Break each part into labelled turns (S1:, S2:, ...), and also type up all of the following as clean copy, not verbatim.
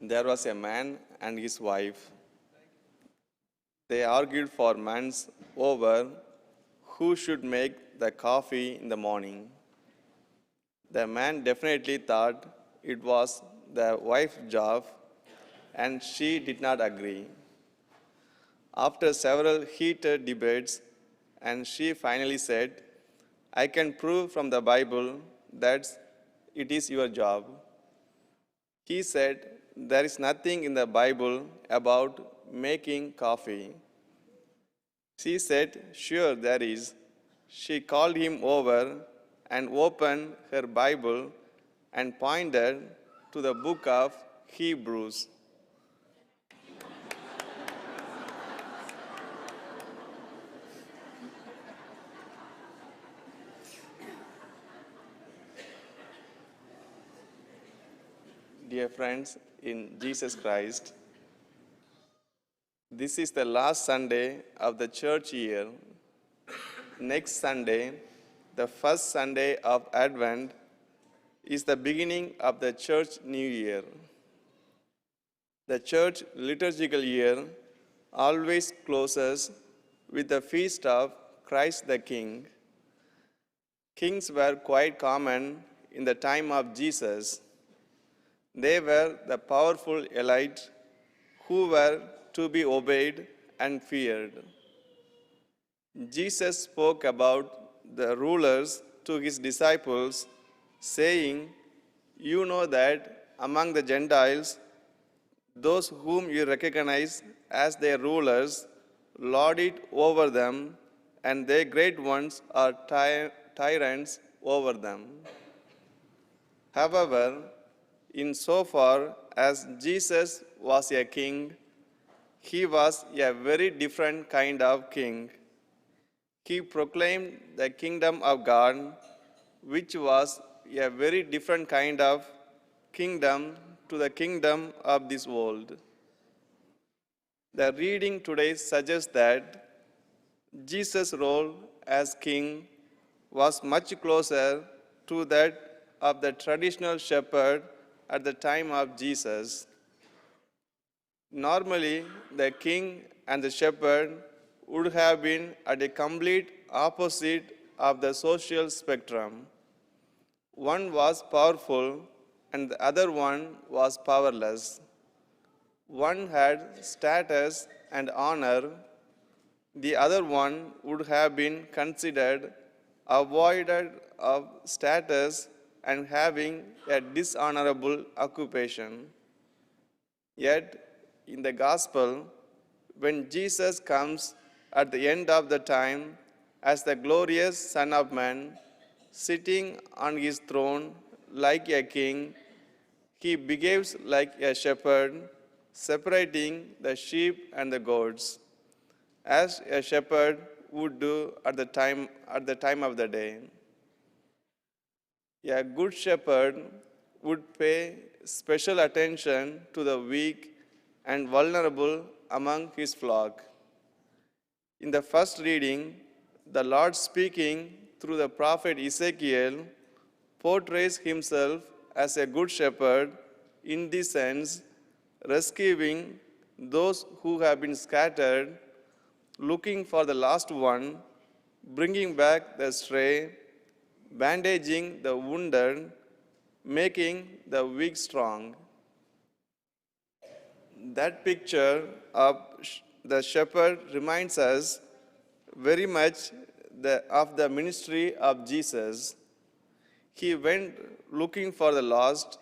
S1: There was a man and his wife. They argued for months over who should make the coffee in the morning. The man definitely thought it was the wife's job, and she did not agree. After several heated debates, and she finally said, I can prove from the Bible that it is your job. He said, there is nothing in the Bible about making coffee. She said, sure, there is. She called him over and opened her Bible and pointed to the book of Hebrews. Dear friends in Jesus Christ, this is the last Sunday of the church year. Next Sunday, the first Sunday of Advent, is the beginning of the church new year. The church liturgical year always closes with the feast of Christ the King. Kings were quite common in the time of Jesus. They were the powerful elite who were to be obeyed and feared. Jesus spoke about the rulers to his disciples, saying, you know that among the Gentiles, those whom you recognize as their rulers lord it over them, and their great ones are tyrants over them. However, insofar as Jesus was a king, he was a very different kind of king. He proclaimed the kingdom of God, which was a very different kind of kingdom to the kingdom of this world. The reading today suggests that Jesus' role as king was much closer to that of the traditional shepherd at the time of Jesus. Normally, the king and the shepherd would have been at a complete opposite of the social spectrum. One was powerful and the other one was powerless. One had status and honor, the other one would have been considered avoided of status and having a dishonorable occupation. Yet, in the gospel, when Jesus comes at the end of the time as the glorious Son of Man, sitting on his throne like a king, he behaves like a shepherd, separating the sheep and the goats, as a shepherd would do at the time of the day. A good shepherd would pay special attention to the weak and vulnerable among his flock. In the first reading, the Lord speaking through the prophet Ezekiel portrays himself as a good shepherd in this sense, rescuing those who have been scattered, looking for the lost one, bringing back the stray, bandaging the wounded, making the weak strong. That picture of the shepherd reminds us very much of the ministry of Jesus. He went looking for the lost,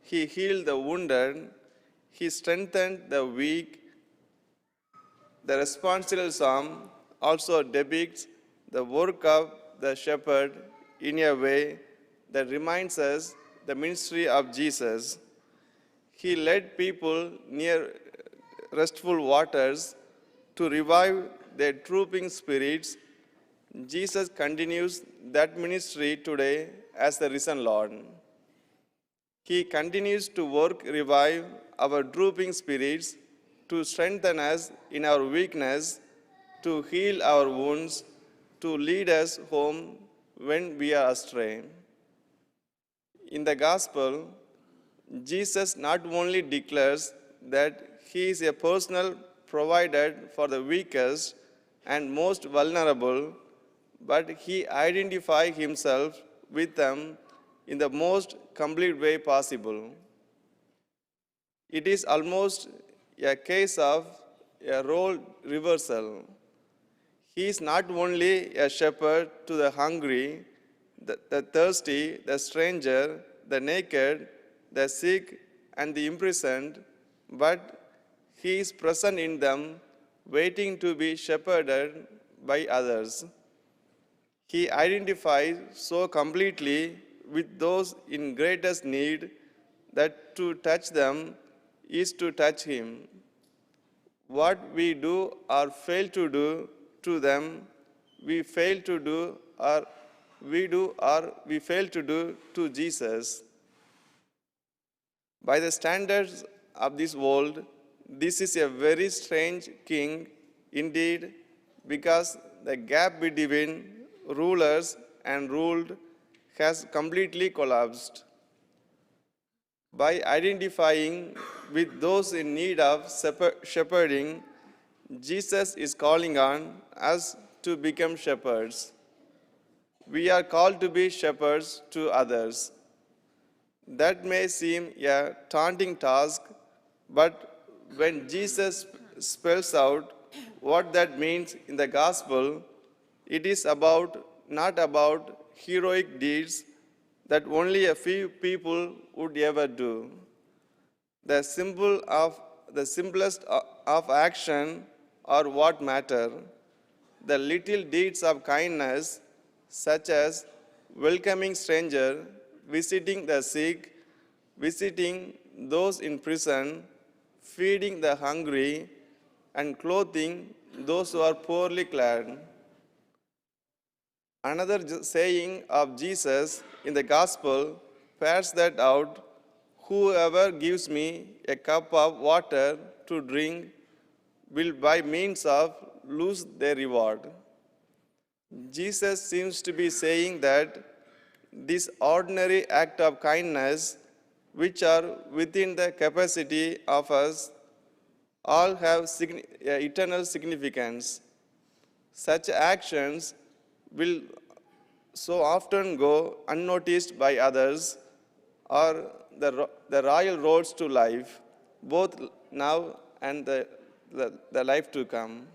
S1: he healed the wounded, he strengthened the weak. The responsible psalm also depicts the work of the shepherd in a way that reminds us the ministry of Jesus. He led people near restful waters to revive their drooping spirits. Jesus continues that ministry today as the risen Lord. He continues to revive our drooping spirits, to strengthen us in our weakness, to heal our wounds, to lead us home when we are astray. In the Gospel, Jesus not only declares that he is a personal provider for the weakest and most vulnerable, but he identifies himself with them in the most complete way possible. It is almost a case of a role reversal. He is not only a shepherd to the hungry, the thirsty, the stranger, the naked, the sick, and the imprisoned, but he is present in them, waiting to be shepherded by others. He identifies so completely with those in greatest need that to touch them is to touch him. What we do or fail to do to them, we fail to do or we fail to do to Jesus. By the standards of this world, this is a very strange king indeed, because the gap between rulers and ruled has completely collapsed. By identifying with those in need of shepherding, Jesus is calling on us to become shepherds. We are called to be shepherds to others. That may seem a daunting task, but when Jesus spells out what that means in the gospel, it is not about heroic deeds that only a few people would ever do. The simplest of action are what matter. The little deeds of kindness, such as welcoming stranger, visiting the sick, visiting those in prison, feeding the hungry, and clothing those who are poorly clad. Another saying of Jesus in the gospel bears that out: whoever gives me a cup of water to drink will by means of lose their reward. Jesus seems to be saying that this ordinary act of kindness, which are within the capacity of us, all have eternal significance. Such actions will so often go unnoticed by others, or the royal roads to life, both now and the life to come.